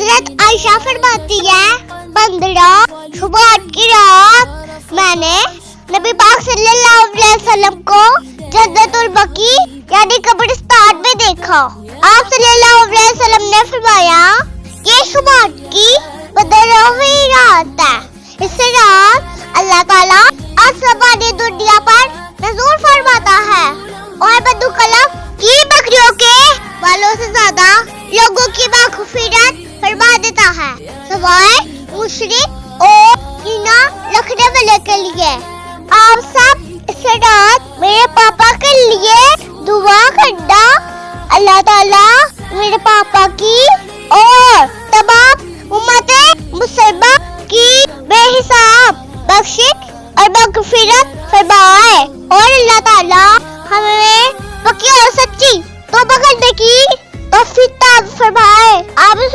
हजरत आयशा फरमाती है 15 शुबात की रात मैंने नबी पाक सल्लल्लाहु अलैहि वसल्लम को जन्नतुल बकी यानी कब्रिस्तान में देखा। आप सल्लल्लाहु अलैहि वसल्लम ने फरमाया ये शुबात की 15वीं रात है। इस रात अल्लाह ताला आसमानी दुनिया पर नज़ूल फरमाता है और बदुकलम की बकरियों के बालों से ज्यादा लोगों की मग़फ़िरत फरमा देता है सवाए मुशरिक और कीना रखने वाले के लिए। आप सब इस रात मेरे पापा के लिए दुआ करना। अल्लाह ताला मेरे पापा की और तमाम उम्मते मुसलमा की बेहिसाब बख्शिश और मग़फ़िरत फरमाए और अल्लाह ताला हमें पक्की और सच्ची तौबा करने की तौफीक अता फरमाए। आमीन।